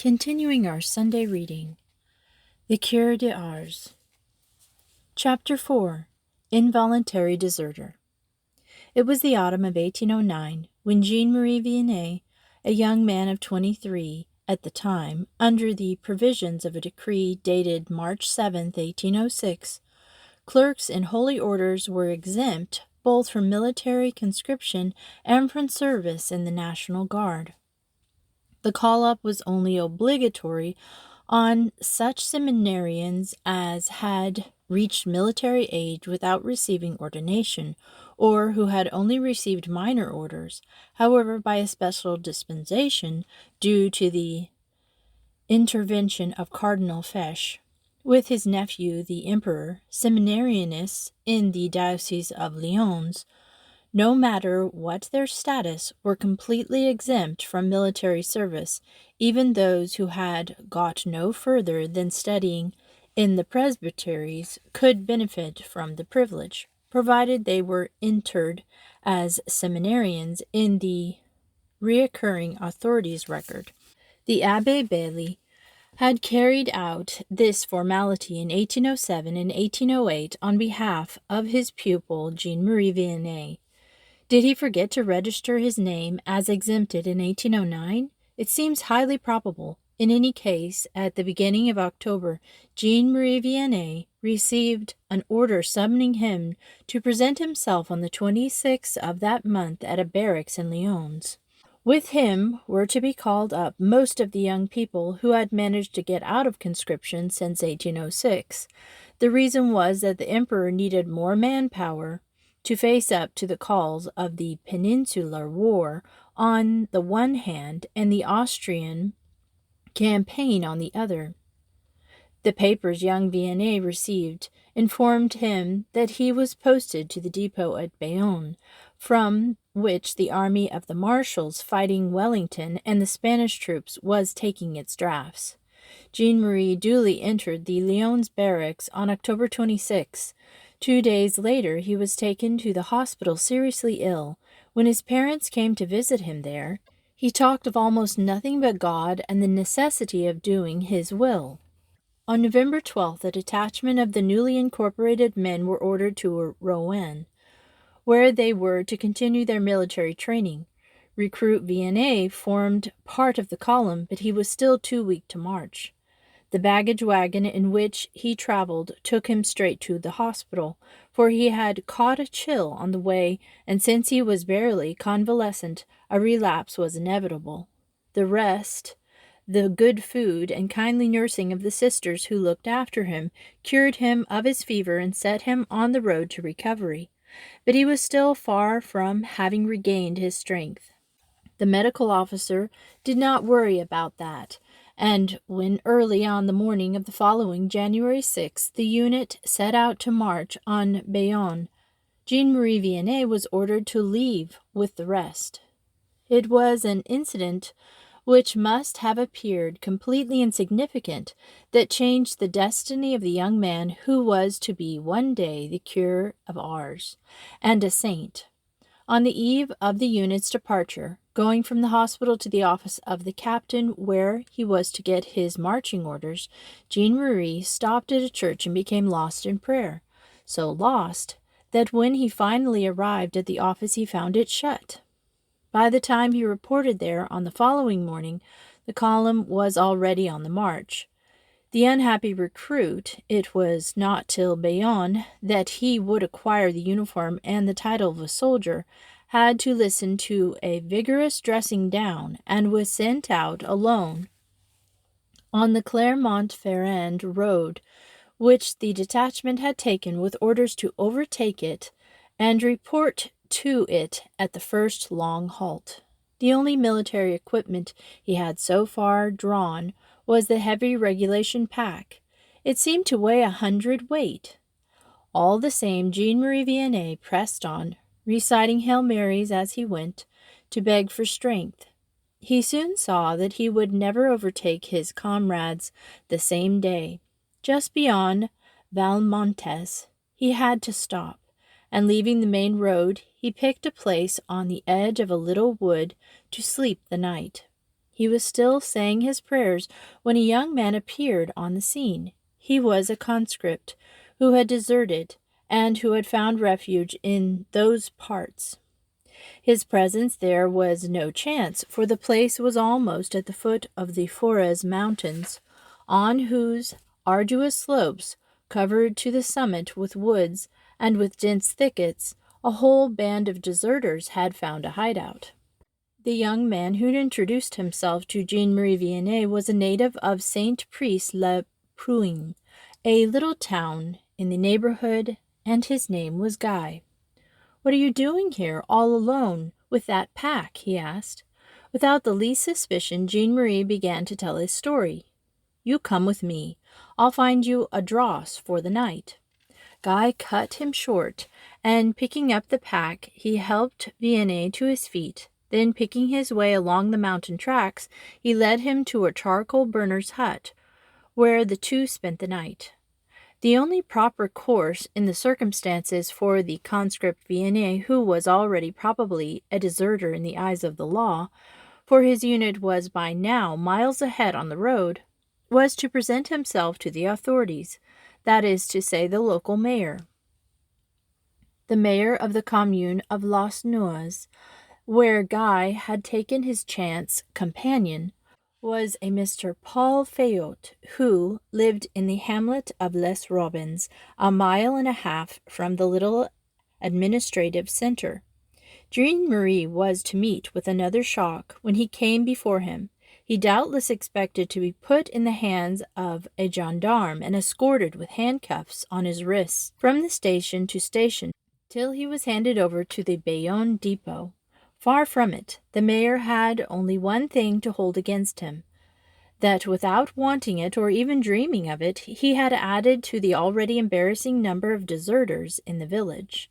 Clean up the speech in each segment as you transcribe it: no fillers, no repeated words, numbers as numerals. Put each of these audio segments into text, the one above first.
Continuing our Sunday reading, The Cure d'Ars. Chapter 4, Involuntary Deserter. It was the autumn of 1809 when Jean-Marie Vianney, a young man of 23 at the time, under the provisions of a decree dated March 7, 1806, clerks in holy orders were exempt both from military conscription and from service in the National Guard. The call-up was only obligatory on such seminarians as had reached military age without receiving ordination, or who had only received minor orders. However, by a special dispensation due to the intervention of Cardinal Fesch, with his nephew the Emperor, seminarianists in the Diocese of Lyons, no matter what their status, were completely exempt from military service. Even those who had got no further than studying in the presbyteries could benefit from the privilege, provided they were entered as seminarians in the recurring authorities' record. The Abbé Bailly had carried out this formality in 1807 and 1808 on behalf of his pupil Jean-Marie Vianney. Did he forget to register his name as exempted in 1809? It seems highly probable. In any case, at the beginning of October, Jean-Marie Vianney received an order summoning him to present himself on the 26th of that month at a barracks in Lyons. With him were to be called up most of the young people who had managed to get out of conscription since 1806. The reason was that the emperor needed more manpower to face up to the calls of the Peninsular War on the one hand and the Austrian campaign on the other. The papers young Vianney received informed him that he was posted to the depot at Bayonne, from which the army of the marshals fighting Wellington and the Spanish troops was taking its drafts. Jean-Marie duly entered the Lyons barracks on October 26. 2 days later, he was taken to the hospital seriously ill. When his parents came to visit him there, he talked of almost nothing but God and the necessity of doing his will. On November 12th, a detachment of the newly incorporated men were ordered to Rouen, where they were to continue their military training. Recruit Vianney formed part of the column, but he was still too weak to march. The baggage wagon in which he traveled took him straight to the hospital, for he had caught a chill on the way, and since he was barely convalescent, a relapse was inevitable. The rest, the good food and kindly nursing of the sisters who looked after him, cured him of his fever and set him on the road to recovery. But he was still far from having regained his strength. The medical officer did not worry about that, and when early on the morning of the following January 6th the unit set out to march on Bayonne, Jean-Marie Vianney was ordered to leave with the rest. It was an incident which must have appeared completely insignificant that changed the destiny of the young man who was to be one day the cure of Ars and a saint. On the eve of the unit's departure, going from the hospital to the office of the captain where he was to get his marching orders, Jean-Marie stopped at a church and became lost in prayer. So lost that when he finally arrived at the office he found it shut. By the time he reported there on the following morning, the column was already on the march. The unhappy recruit, it was not till Bayonne that he would acquire the uniform and the title of a soldier, had to listen to a vigorous dressing down, and was sent out alone on the Clermont-Ferrand road, which the detachment had taken with orders to overtake it and report to it at the first long halt. The only military equipment he had so far drawn was the heavy regulation pack. It seemed to weigh 100 weight. All the same, Jean-Marie Vianney pressed on, reciting Hail Marys as he went, to beg for strength. He soon saw that he would never overtake his comrades the same day. Just beyond Valmontes, he had to stop, and leaving the main road, he picked a place on the edge of a little wood to sleep the night. He was still saying his prayers when a young man appeared on the scene. He was a conscript who had deserted and who had found refuge in those parts. His presence there was no chance, for the place was almost at the foot of the Forez mountains, on whose arduous slopes, covered to the summit with woods and with dense thickets, a whole band of deserters had found a hideout. The young man who'd introduced himself to Jean-Marie Vianney was a native of Saint-Priest-le-Pruin, a little town in the neighborhood, and his name was Guy. "What are you doing here, all alone, with that pack?" he asked. Without the least suspicion, Jean-Marie began to tell his story. "You come with me. I'll find you a dross for the night." Guy cut him short, and picking up the pack, he helped Vianney to his feet. Then, picking his way along the mountain tracks, he led him to a charcoal burner's hut, where the two spent the night. The only proper course in the circumstances for the conscript Vianney, who was already probably a deserter in the eyes of the law, for his unit was by now miles ahead on the road, was to present himself to the authorities, that is to say, the local mayor. The mayor of the commune of Les Nuits, where Guy had taken his chance companion, was a Mr. Paul Fayot, who lived in the hamlet of Les Robins, a mile and a half from the little administrative center. Jean-Marie was to meet with another shock when he came before him. He doubtless expected to be put in the hands of a gendarme and escorted with handcuffs on his wrists from the station to station till he was handed over to the Bayonne depot. Far from it. The mayor had only one thing to hold against him, that without wanting it or even dreaming of it, he had added to the already embarrassing number of deserters in the village.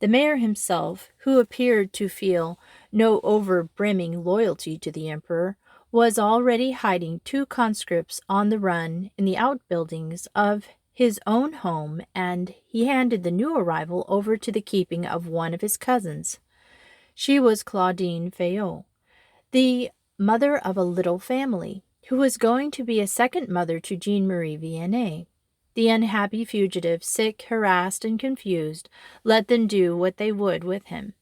The mayor himself, who appeared to feel no over-brimming loyalty to the emperor, was already hiding two conscripts on the run in the outbuildings of his own home, and he handed the new arrival over to the keeping of one of his cousins. She was Claudine Fayot, the mother of a little family, who was going to be a second mother to Jean-Marie Vianney. The unhappy fugitive, sick, harassed, and confused, let them do what they would with him.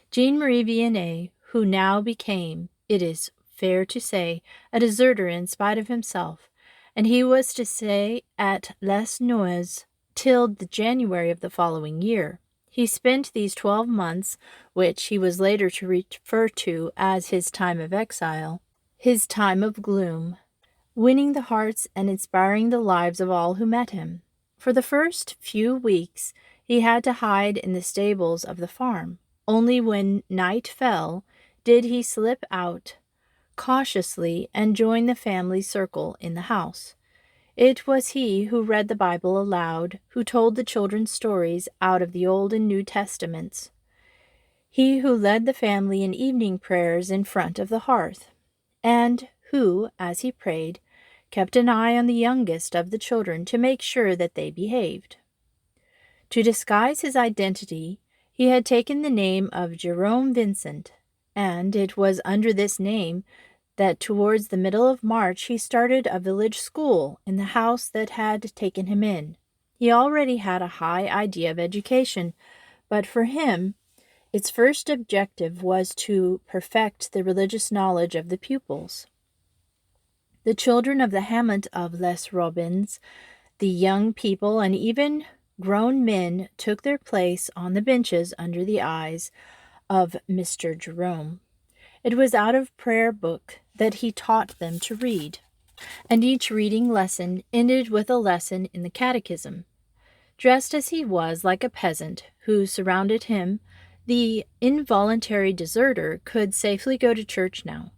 Jean-Marie Vianney, who now became, it is fair to say, a deserter in spite of himself, and he was to stay at Les Nuits till the January of the following year. He spent these 12 months, which he was later to refer to as his time of exile, his time of gloom, winning the hearts and inspiring the lives of all who met him. For the first few weeks, he had to hide in the stables of the farm. Only when night fell did he slip out cautiously and join the family circle in the house. It was he who read the Bible aloud, who told the children stories out of the Old and New Testaments. He who led the family in evening prayers in front of the hearth, and who, as he prayed, kept an eye on the youngest of the children to make sure that they behaved. To disguise his identity, he had taken the name of Jerome Vincent, and it was under this name that towards the middle of March he started a village school in the house that had taken him in. He already had a high idea of education, but for him its first objective was to perfect the religious knowledge of the pupils. The children of the hamlet of Les Robins, the young people, and even grown men took their place on the benches under the eyes of Mr. Jerome. It was out of prayer book that he taught them to read, and each reading lesson ended with a lesson in the catechism. Dressed as he was like a peasant who surrounded him, the involuntary deserter could safely go to church now.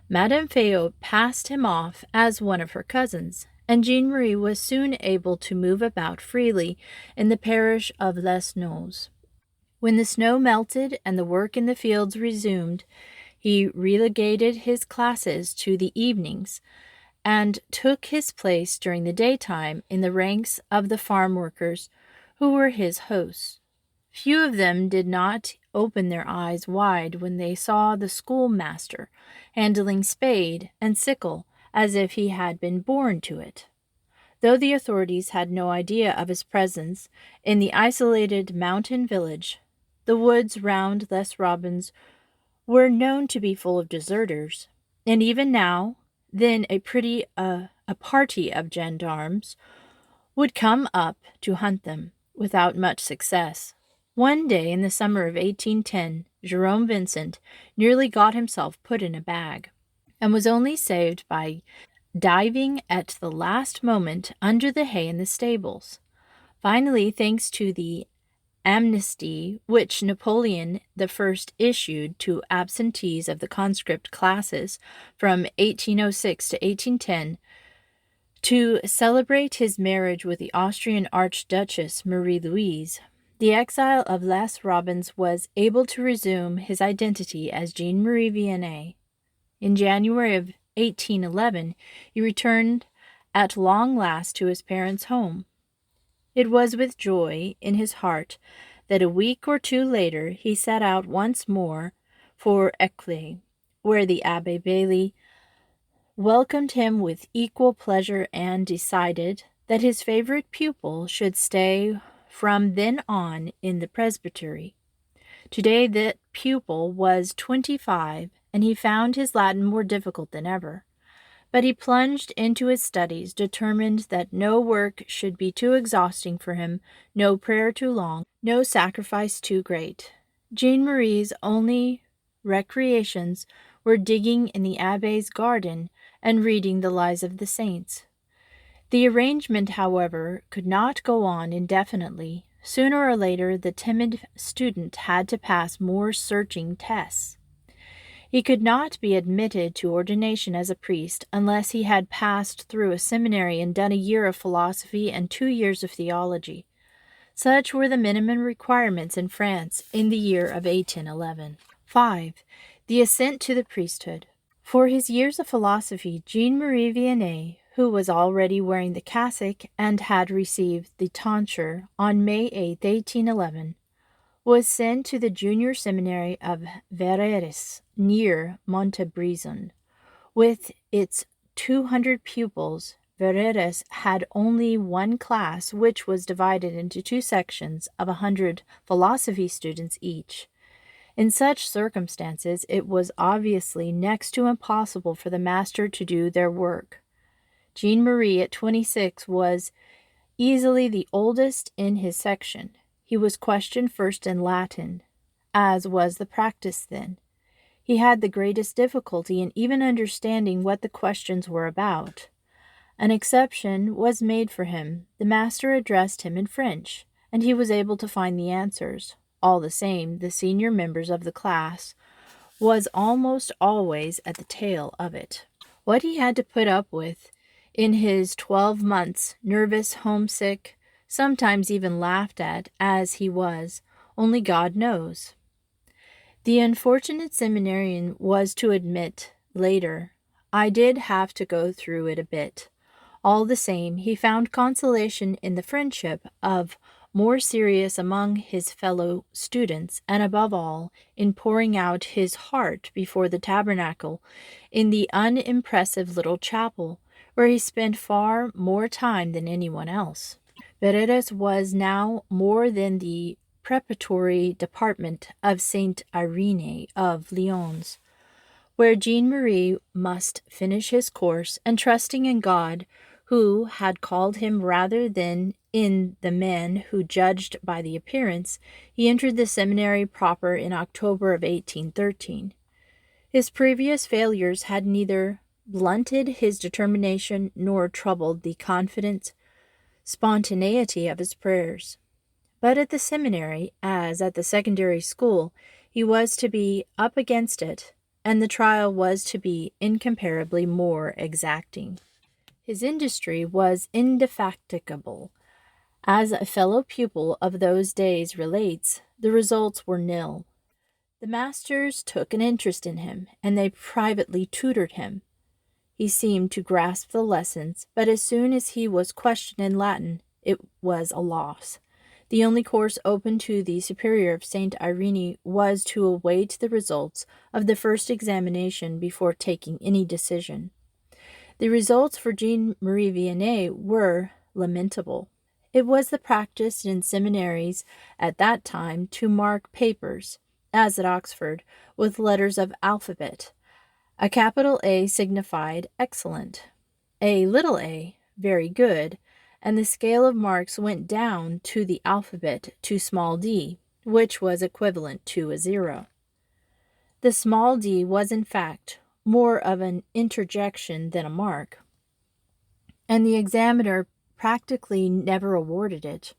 Madame Fayot passed him off as one of her cousins, and Jean-Marie was soon able to move about freely in the parish of Les Nuits. When the snow melted and the work in the fields resumed, he relegated his classes to the evenings and took his place during the daytime in the ranks of the farm workers who were his hosts. Few of them did not opened their eyes wide when they saw the schoolmaster handling spade and sickle as if he had been born to it. Though the authorities had no idea of his presence in the isolated mountain village, the woods round Les Robins were known to be full of deserters, and even now, then a party of gendarmes would come up to hunt them, without much success. One day in the summer of 1810, Jerome Vincent nearly got himself put in a bag, and was only saved by diving at the last moment under the hay in the stables. Finally, thanks to the amnesty which Napoleon I issued to absentees of the conscript classes from 1806 to 1810, to celebrate his marriage with the Austrian Archduchess Marie Louise, the exile of Les Robins was able to resume his identity as Jean-Marie Vianney. In January of 1811, he returned at long last to his parents' home. It was with joy in his heart that a week or two later he set out once more for Éclay, where the Abbé Bailly welcomed him with equal pleasure and decided that his favorite pupil should stay from then on in the presbytery. Today that pupil was 25, and he found his Latin more difficult than ever. But he plunged into his studies, determined that no work should be too exhausting for him, no prayer too long, no sacrifice too great. Jean-Marie's only recreations were digging in the Abbé's garden and reading the Lives of the Saints. The arrangement, however, could not go on indefinitely. Sooner or later, the timid student had to pass more searching tests. He could not be admitted to ordination as a priest unless he had passed through a seminary and done a year of philosophy and 2 years of theology. Such were the minimum requirements in France in the year of 1811. 5. The ascent to the priesthood. For his years of philosophy, Jean-Marie Vianney, who was already wearing the cassock and had received the tonsure on May 8, 1811, was sent to the junior seminary of Verreres, near Montbrison. With its 200 pupils, Verreres had only one class, which was divided into 2 sections of 100 philosophy students each. In such circumstances, it was obviously next to impossible for the master to do their work. Jean-Marie, at 26, was easily the oldest in his section. He was questioned first in Latin, as was the practice then. He had the greatest difficulty in even understanding what the questions were about. An exception was made for him. The master addressed him in French, and he was able to find the answers. All the same, the senior members of the class was almost always at the tail of it. What he had to put up with in his 12 months, nervous, homesick, sometimes even laughed at as he was, only God knows. The unfortunate seminarian was to admit later, "I did have to go through it a bit." All the same, he found consolation in the friendship of more serious among his fellow students, and above all, in pouring out his heart before the tabernacle in the unimpressive little chapel, where he spent far more time than anyone else. Verreres was now more than the preparatory department of Saint Irene of Lyons, where Jean-Marie must finish his course, and trusting in God, who had called him rather than in the men who judged by the appearance, he entered the seminary proper in October of 1813. His previous failures had neither blunted his determination nor troubled the confident spontaneity of his prayers. But at the seminary, as at the secondary school, he was to be up against it, and the trial was to be incomparably more exacting. His industry was indefatigable. As a fellow pupil of those days relates, the results were nil. The masters took an interest in him, and they privately tutored him. He seemed to grasp the lessons, but as soon as he was questioned in Latin, it was a loss. The only course open to the superior of Saint Irene was to await the results of the first examination before taking any decision. The results for Jean-Marie Vianney were lamentable. It was the practice in seminaries at that time to mark papers, as at Oxford, with letters of alphabet. A capital A signified excellent, a little a very good, and the scale of marks went down to the alphabet to small d, which was equivalent to a 0. The small d was in fact more of an interjection than a mark, and the examiner practically never awarded it.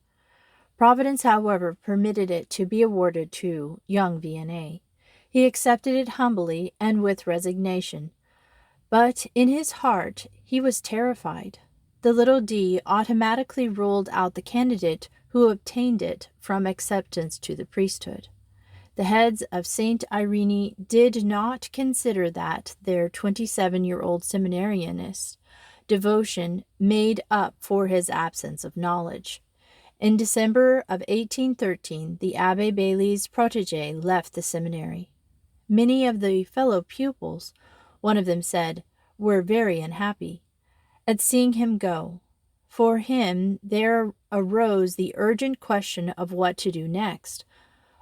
Providence, however, permitted it to be awarded to young Vianney. He accepted it humbly and with resignation, but in his heart he was terrified. The little d automatically ruled out the candidate who obtained it from acceptance to the priesthood. The heads of Saint Irene did not consider that their 27-year-old seminarian's devotion made up for his absence of knowledge. In December of 1813, the Abbé Bailly's protégé left the seminary. Many of the fellow pupils, one of them said, were very unhappy at seeing him go. For him there arose the urgent question of what to do next.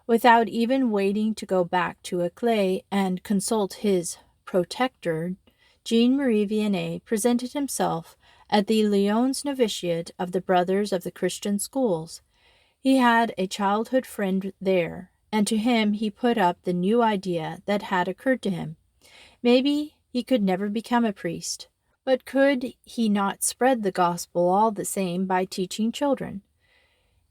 Without even waiting to go back to Éclay and consult his protector, Jean-Marie Vianney presented himself at the Lyons novitiate of the Brothers of the Christian Schools. He had a childhood friend there, and to him he put up the new idea that had occurred to him. Maybe he could never become a priest, but could he not spread the gospel all the same by teaching children?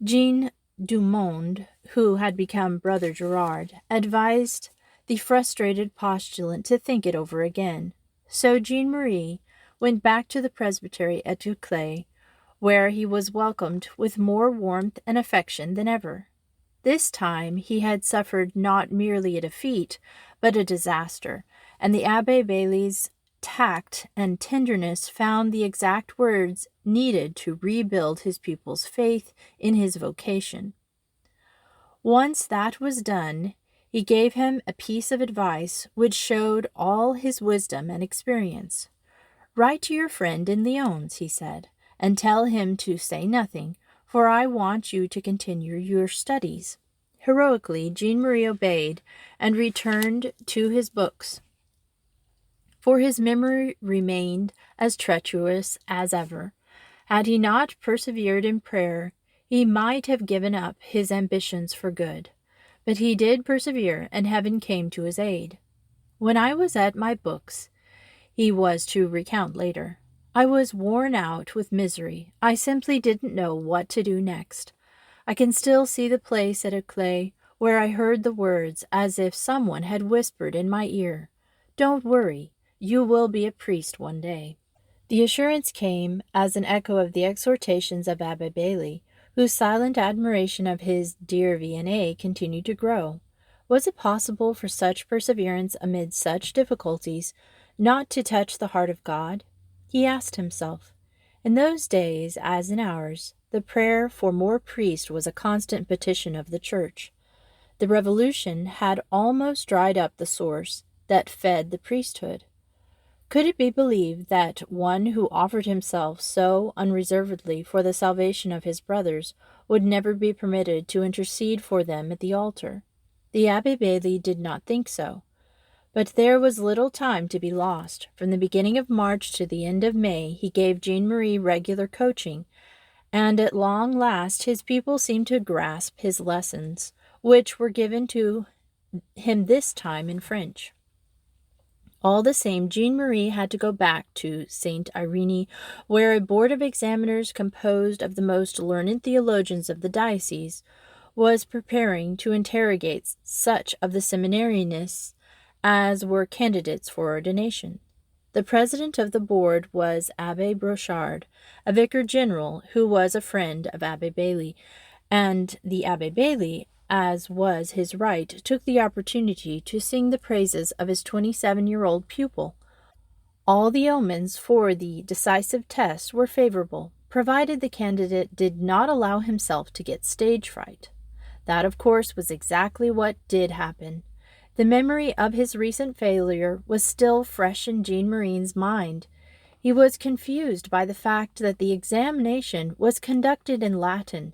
Jean Dumond, who had become Brother Gerard, advised the frustrated postulant to think it over again. So Jean-Marie went back to the presbytery at Éclay, where he was welcomed with more warmth and affection than ever. This time he had suffered not merely a defeat, but a disaster, and the Abbé Bailly's tact and tenderness found the exact words needed to rebuild his pupil's faith in his vocation. Once that was done, he gave him a piece of advice which showed all his wisdom and experience. "Write to your friend in Lyons," he said, "and tell him to say nothing, for I want you to continue your studies." Heroically, Jean-Marie obeyed and returned to his books, for his memory remained as treacherous as ever. Had he not persevered in prayer, he might have given up his ambitions for good. But he did persevere, and heaven came to his aid. "When I was at my books," he was to recount later, "I was worn out with misery. I simply didn't know what to do next. I can still see the place at Éclay where I heard the words as if someone had whispered in my ear, 'Don't worry, you will be a priest one day.'" The assurance came as an echo of the exhortations of Abbé Bailly, whose silent admiration of his dear Vianney continued to grow. Was it possible for such perseverance amid such difficulties not to touch the heart of God? He asked himself. In those days, as in ours, the prayer for more priests was a constant petition of the Church. The Revolution had almost dried up the source that fed the priesthood. Could it be believed that one who offered himself so unreservedly for the salvation of his brothers would never be permitted to intercede for them at the altar? The Abbé Bailly did not think so. But there was little time to be lost. From the beginning of March to the end of May he gave Jean-Marie regular coaching, and at long last his pupil seemed to grasp his lessons, which were given to him this time in French. All the same, Jean-Marie had to go back to Saint Irene, where a board of examiners composed of the most learned theologians of the diocese was preparing to interrogate such of the seminarianists as were candidates for ordination. The president of the board was Abbé Brochard, a vicar general who was a friend of Abbé Bailly, and the Abbé Bailly, as was his right, took the opportunity to sing the praises of his 27-year-old pupil. All the omens for the decisive test were favorable. provided the candidate did not allow himself to get stage fright. That, of course, was exactly what did happen. The memory of his recent failure was still fresh in Jean Marine's mind. He was confused by the fact that the examination was conducted in Latin.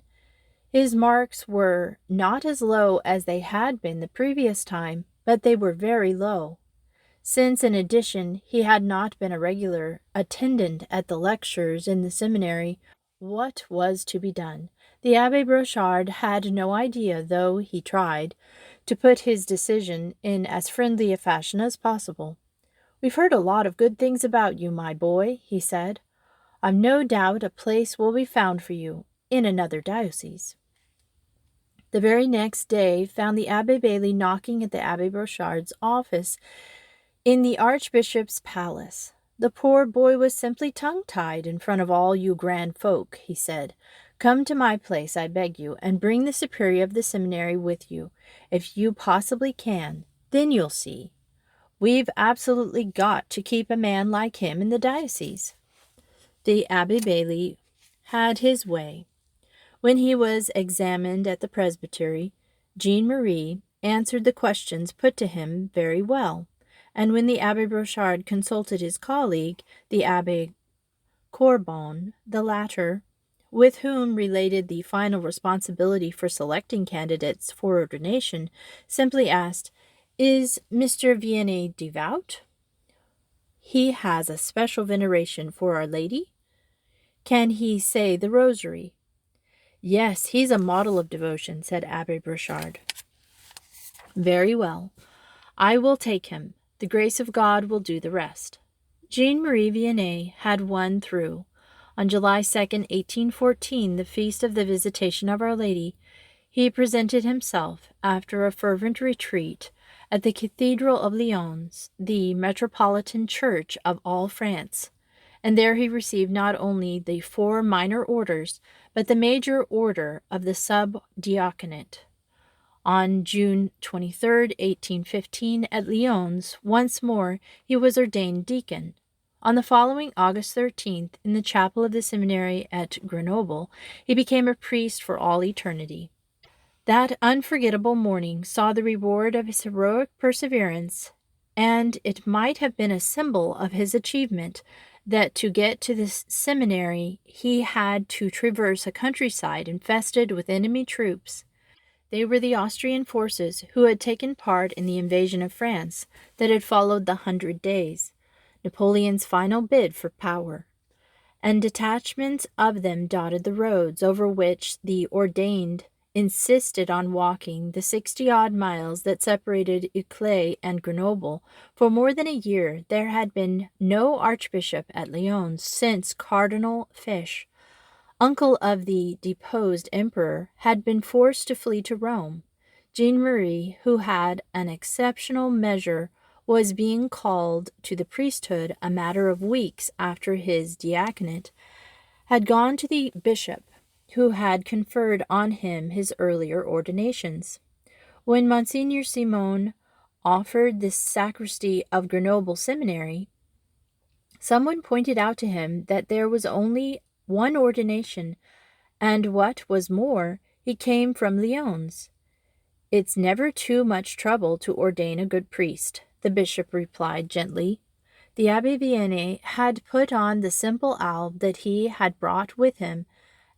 His marks were not as low as they had been the previous time, but they were very low. Since, in addition, he had not been a regular attendant at the lectures in the seminary, what was to be done? The Abbé Brochard had no idea, though he tried to put his decision in as friendly a fashion as possible. "We've heard a lot of good things about you, my boy," he said. "I've no doubt a place will be found for you in another diocese." The very next day found the Abbé Bailly knocking at the Abbé Brochard's office in the Archbishop's palace. "The poor boy was simply tongue-tied in front of all you grand folk," he said. "Come to my place, I beg you, and bring the superior of the seminary with you, if you possibly can. Then you'll see. We've absolutely got to keep a man like him in the diocese." The Abbé Bailly had his way. When he was examined at the presbytery, Jean Marie answered the questions put to him very well, and when the Abbé Brochard consulted his colleague, the Abbé Courbon, the latter, with whom related the final responsibility for selecting candidates for ordination, simply asked, "Is Mr. Vianney devout? He has a special veneration for Our Lady? Can he say the rosary?" "Yes, he's a model of devotion," said Abbé Brochard. "Very well. I will take him. The grace of God will do the rest." Jean-Marie Vianney had won through. On July 2nd, 1814, the feast of the Visitation of Our Lady, he presented himself, after a fervent retreat, at the Cathedral of Lyons, the metropolitan church of all France, and there he received not only the 4 minor orders, but the major order of the subdiaconate. On June 23, 1815, at Lyons, once more he was ordained deacon. On the following August 13th, in the chapel of the seminary at Grenoble, he became a priest for all eternity. That unforgettable morning saw the reward of his heroic perseverance, and it might have been a symbol of his achievement that to get to the seminary he had to traverse a countryside infested with enemy troops. They were the Austrian forces who had taken part in the invasion of France that had followed the 100 Days, Napoleon's final bid for power, and detachments of them dotted the roads over which the ordained insisted on walking the 60-odd miles that separated Uccle and Grenoble. For more than a year there had been no archbishop at Lyons since Cardinal Fesch, uncle of the deposed emperor, had been forced to flee to Rome. Jean-Marie, who had an exceptional measure, was being called to the priesthood a matter of weeks after his diaconate, had gone to the bishop, who had conferred on him his earlier ordinations. When Monsignor Simon offered the sacristy of Grenoble Seminary, someone pointed out to him that there was only one ordination, and what was more, he came from Lyons. "It's never too much trouble to ordain a good priest," the bishop replied gently. The Abbé Vianney had put on the simple alb that he had brought with him,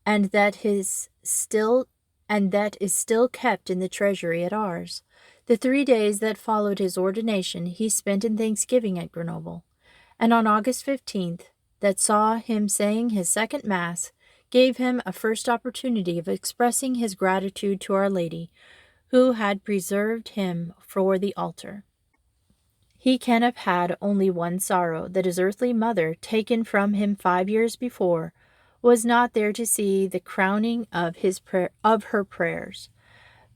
and that is still kept in the treasury at Ars. The 3 days that followed his ordination he spent in thanksgiving at Grenoble, and on August 15th, that saw him saying his second Mass, gave him a first opportunity of expressing his gratitude to Our Lady, who had preserved him for the altar. He can have had only one sorrow, that his earthly mother, taken from him 5 years before, was not there to see the crowning of her prayers.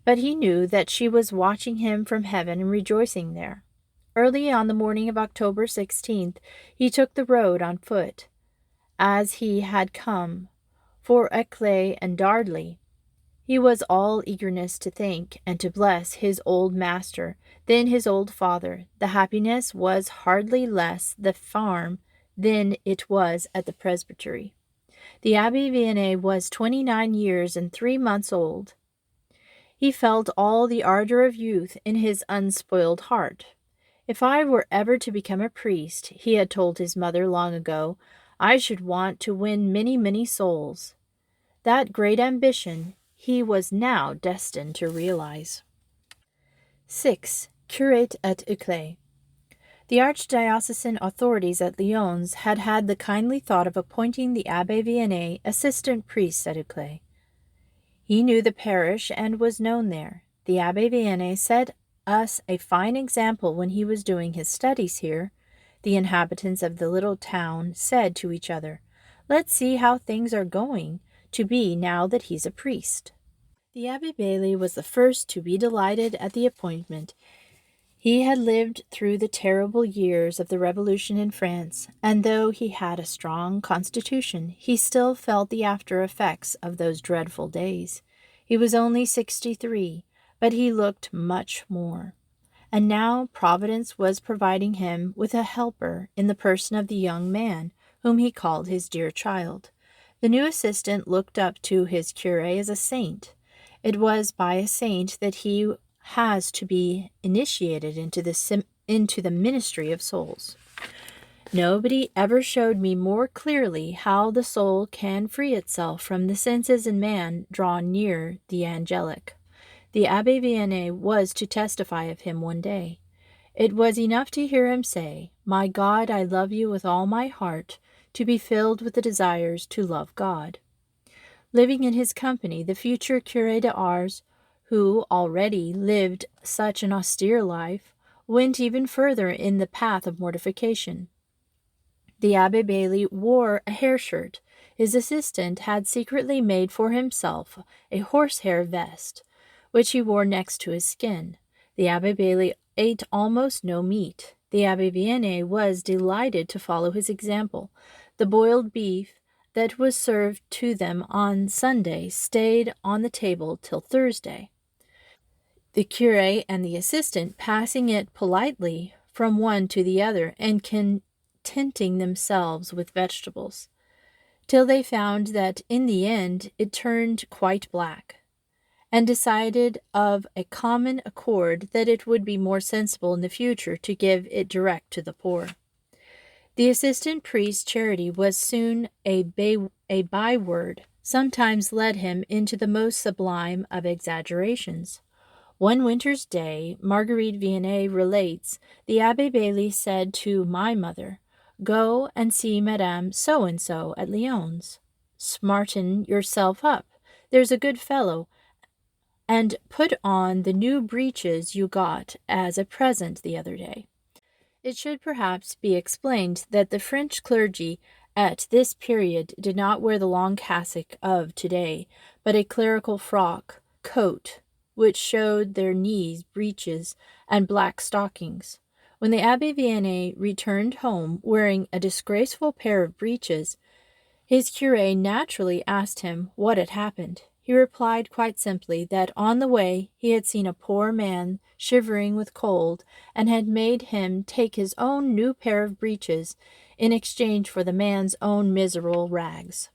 But he knew that she was watching him from heaven and rejoicing there. Early on the morning of October 16th, he took the road on foot, as he had come, for Uccle and Dardilly. He was all eagerness to thank and to bless his old master, then his old father. The happiness was hardly less the farm than it was at the presbytery. The Abbé Vianney was 29 years and 3 months old. He felt all the ardor of youth in his unspoiled heart. If I were ever to become a priest, he had told his mother long ago, I should want to win many, many souls. That great ambition he was now destined to realize. 6. Curate at Uccle. The archdiocesan authorities at Lyons had had the kindly thought of appointing the Abbé Vianney assistant priest at Uccle. He knew the parish and was known there. The Abbé Vianney set us a fine example when he was doing his studies here. The inhabitants of the little town said to each other, Let's see how things are going to be now that he's a priest. The Abbé Bailly was the first to be delighted at the appointment. He had lived through the terrible years of the Revolution in France, and though he had a strong constitution, he still felt the after-effects of those dreadful days. He was only 63, but he looked much more. And now Providence was providing him with a helper in the person of the young man, whom he called his dear child. The new assistant looked up to his curé as a saint. It was by a saint that he has to be initiated into the ministry of souls. Nobody ever showed me more clearly how the soul can free itself from the senses in man drawn near the angelic. The Abbé Vianney was to testify of him one day. It was enough to hear him say, My God, I love you with all my heart, to be filled with the desires to love God. Living in his company, the future Curé d'Ars, who already lived such an austere life, went even further in the path of mortification. The Abbé Bailly wore a hair shirt. His assistant had secretly made for himself a horsehair vest, which he wore next to his skin. The Abbé Bailly ate almost no meat. The Abbé Vianney was delighted to follow his example. The boiled beef that was served to them on Sunday stayed on the table till Thursday, the curé and the assistant passing it politely from one to the other and contenting themselves with vegetables, till they found that in the end it turned quite black, and decided of a common accord that it would be more sensible in the future to give it direct to the poor. The assistant priest's charity was soon a byword, sometimes led him into the most sublime of exaggerations. One winter's day, Marguerite Vianney relates, the Abbé Bailly said to my mother, Go and see Madame So-and-so at Lyons. Smarten yourself up, there's a good fellow, and put on the new breeches you got as a present the other day. It should perhaps be explained that the French clergy at this period did not wear the long cassock of today, but a clerical frock coat, which showed their knees, breeches, and black stockings. When the Abbé Vianney returned home wearing a disgraceful pair of breeches, his curé naturally asked him what had happened. He replied quite simply that on the way he had seen a poor man shivering with cold and had made him take his own new pair of breeches in exchange for the man's own miserable rags.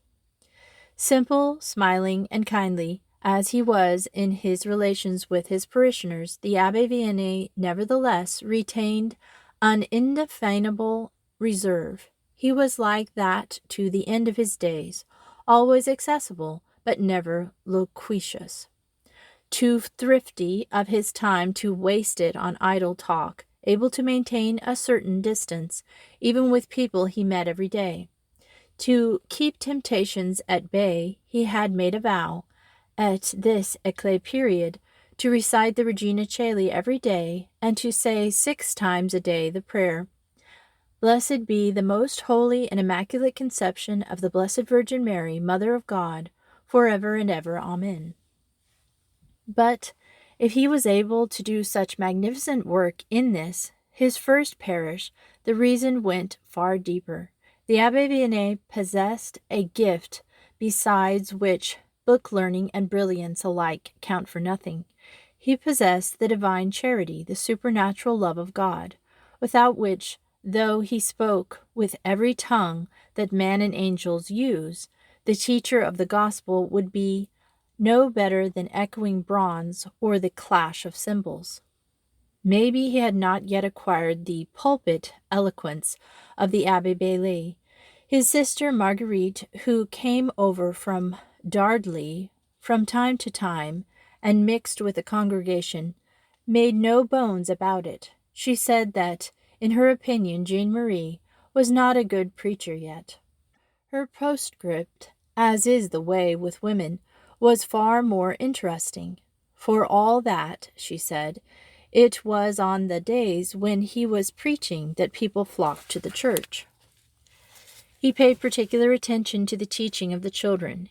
Simple, smiling, and kindly as he was in his relations with his parishioners, the Abbé Vianney nevertheless retained an indefinable reserve. He was like that to the end of his days, always accessible, but never loquacious, too thrifty of his time to waste it on idle talk, able to maintain a certain distance, even with people he met every day. To keep temptations at bay, he had made a vow, at this éclat period, to recite the Regina Caeli every day, and to say 6 times a day the prayer, Blessed be the most holy and immaculate conception of the Blessed Virgin Mary, Mother of God, forever and ever. Amen. But if he was able to do such magnificent work in this, his first parish, the reason went far deeper. The Abbé Vianney possessed a gift besides which book learning and brilliance alike count for nothing. He possessed the divine charity, the supernatural love of God, without which, though he spoke with every tongue that man and angels use, The teacher of the gospel would be no better than echoing bronze or the clash of cymbals. Maybe he had not yet acquired the pulpit eloquence of the Abbé Bailly. His sister Marguerite, who came over from Dardilly from time to time and mixed with the congregation, made no bones about it. She said that, in her opinion, Jean Marie was not a good preacher yet. Her postscript, as is the way with women, was far more interesting. For all that, she said, it was on the days when he was preaching that people flocked to the church. He paid particular attention to the teaching of the children.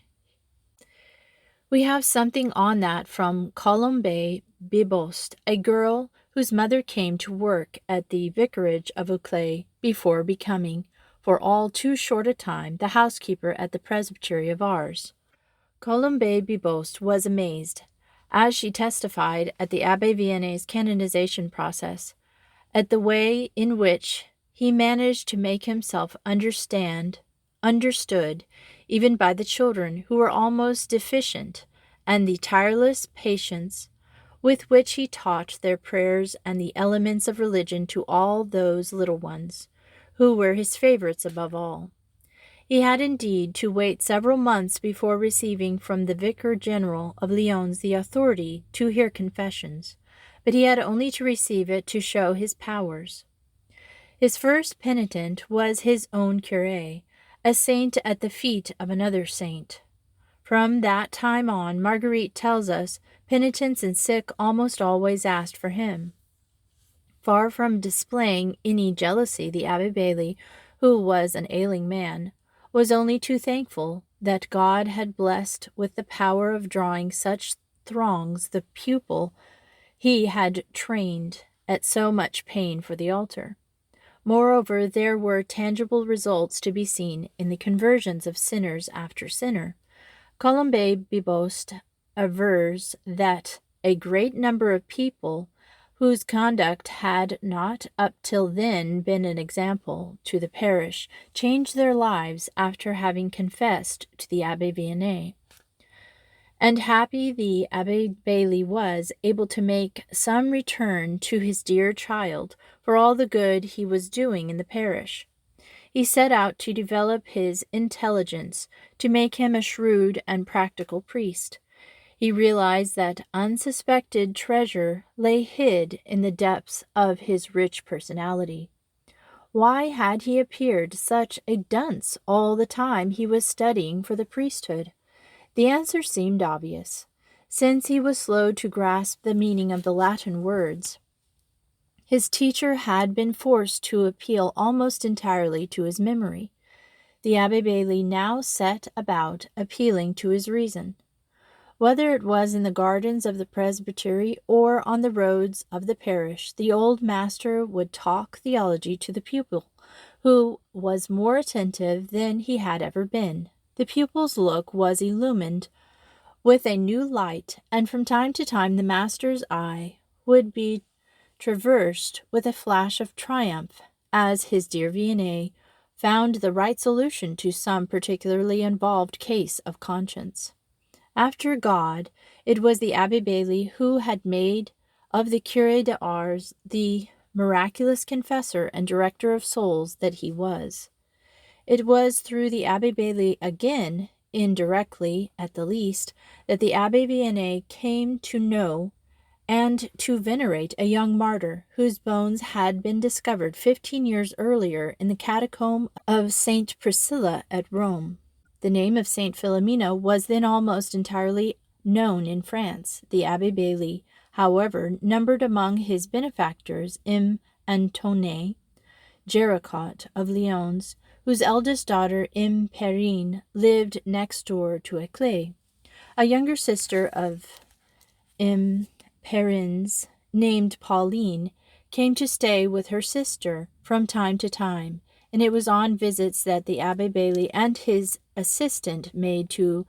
We have something on that from Colombe Bibost, a girl whose mother came to work at the vicarage of Uccle before becoming, for all too short a time, the housekeeper at the presbytery of Ars. Colombe Bibost was amazed, as she testified at the Abbé Vianney's canonization process, at the way in which he managed to make himself understood, even by the children who were almost deficient, and the tireless patience with which he taught their prayers and the elements of religion to all those little ones, who were his favorites above all. He had indeed to wait several months before receiving from the Vicar General of Lyons the authority to hear confessions, but he had only to receive it to show his powers. His first penitent was his own curé, a saint at the feet of another saint. From that time on, Marguerite tells us, penitents and sick almost always asked for him. Far from displaying any jealousy, the Abbé Bailly, who was an ailing man, was only too thankful that God had blessed with the power of drawing such throngs the pupil he had trained at so much pain for the altar. Moreover, there were tangible results to be seen in the conversions of sinners after sinner. Colombe Bibost avers that a great number of people whose conduct had not up till then been an example to the parish changed their lives after having confessed to the Abbé Vianney. And happy the Abbé Bailly was able to make some return to his dear child for all the good he was doing in the parish. He set out to develop his intelligence, to make him a shrewd and practical priest. He realized that unsuspected treasure lay hid in the depths of his rich personality. Why had he appeared such a dunce all the time he was studying for the priesthood? The answer seemed obvious, since he was slow to grasp the meaning of the Latin words. His teacher had been forced to appeal almost entirely to his memory. The Abbé Bailly now set about appealing to his reason. Whether it was in the gardens of the presbytery or on the roads of the parish, the old master would talk theology to the pupil, who was more attentive than he had ever been. The pupil's look was illumined with a new light, and from time to time the master's eye would be traversed with a flash of triumph, as his dear Vianney found the right solution to some particularly involved case of conscience. After God, it was the Abbé Bailly who had made of the Curé de Ars the miraculous confessor and director of souls that he was. It was through the Abbé Bailly again, indirectly at the least, that the Abbé Vianney came to know and to venerate a young martyr whose bones had been discovered 15 years earlier in the catacomb of St. Priscilla at Rome. The name of St. Philomena was then almost entirely known in France. The Abbé Bailly, however, numbered among his benefactors M. Antoine Géricault of Lyons, whose eldest daughter, M. Perrine, lived next door to Éclay. A younger sister of M. Perrine's, named Pauline, came to stay with her sister from time to time, and it was on visits that the Abbé Bailly and his assistant made to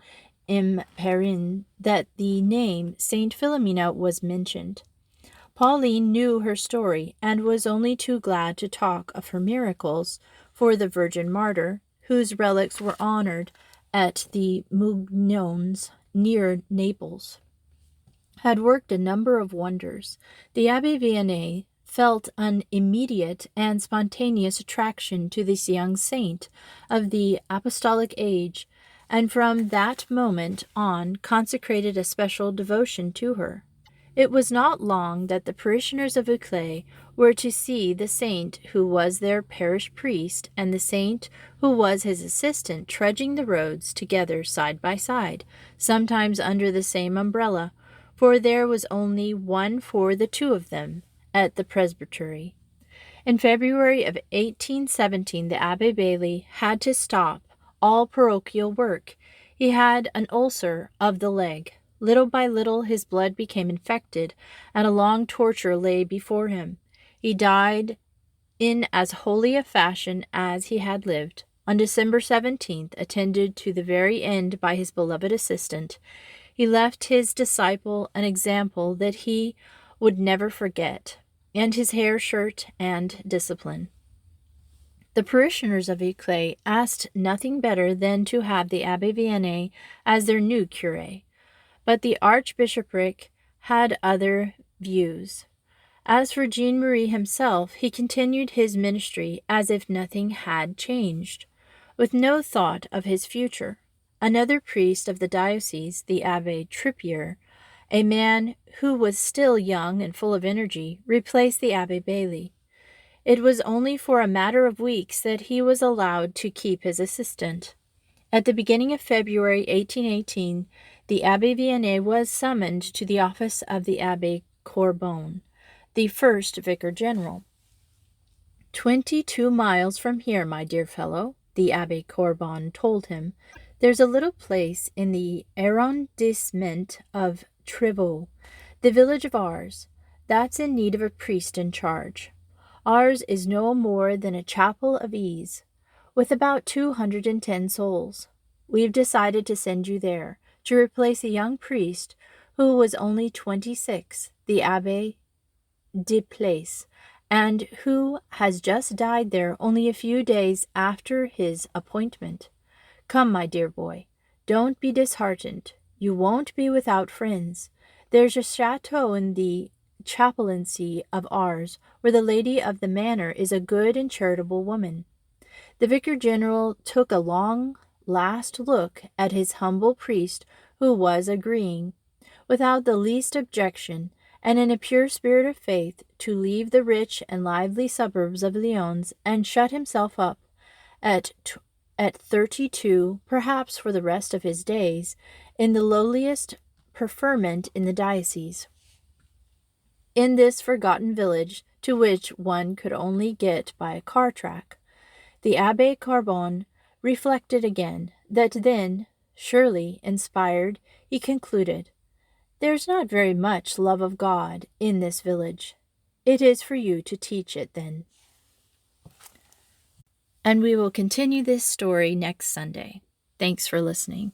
M. Perrine that the name Saint Philomena was mentioned. Pauline knew her story and was only too glad to talk of her miracles for the Virgin Martyr, whose relics were honored at the Mugnons near Naples, had worked a number of wonders. The Abbé Vianney felt an immediate and spontaneous attraction to this young saint of the apostolic age, and from that moment on consecrated a special devotion to her. It was not long that the parishioners of Uccle were to see the saint who was their parish priest and the saint who was his assistant trudging the roads together side by side, sometimes under the same umbrella, for there was only one for the two of them at the presbytery. In February of 1817, the Abbé Bailly had to stop all parochial work. He had an ulcer of the leg. Little by little his blood became infected, and a long torture lay before him. He died in as holy a fashion as he had lived. On December 17th, attended to the very end by his beloved assistant, he left his disciple an example that he would never forget, and his hair shirt and discipline. The parishioners of Uccle asked nothing better than to have the Abbé Vianney as their new curé, but the archbishopric had other views. As for Jean-Marie himself, he continued his ministry as if nothing had changed, with no thought of his future. Another priest of the diocese, the Abbé Trippier, a man who was still young and full of energy, replaced the Abbé Bailly. It was only for a matter of weeks that he was allowed to keep his assistant. At the beginning of February 1818, the Abbé Vianney was summoned to the office of the Abbé Corbon, the first vicar general. 22 miles from here, my dear fellow, the Abbé Corbon told him, there's a little place in the arrondissement of Trevaux, the village of Ars, that's in need of a priest in charge. Ours is no more than a chapel of ease, with about 210 souls. We've decided to send you there, to replace a young priest who was only 26, the Abbé de Place, and who has just died there only a few days after his appointment. Come, my dear boy, don't be disheartened. You won't be without friends. There's a chateau in the chaplaincy of Ars, where the lady of the manor is a good and charitable woman. The vicar general took a long last look at his humble priest, who was agreeing, without the least objection, and in a pure spirit of faith, to leave the rich and lively suburbs of Lyons and shut himself up at 32, perhaps for the rest of his days, in the lowliest preferment in the diocese, in this forgotten village to which one could only get by a car track. The Abbé Corbon reflected again, that then, surely inspired, he concluded, there's not very much love of God in this village. It is for you to teach it, then. And we will continue this story next Sunday. Thanks for listening.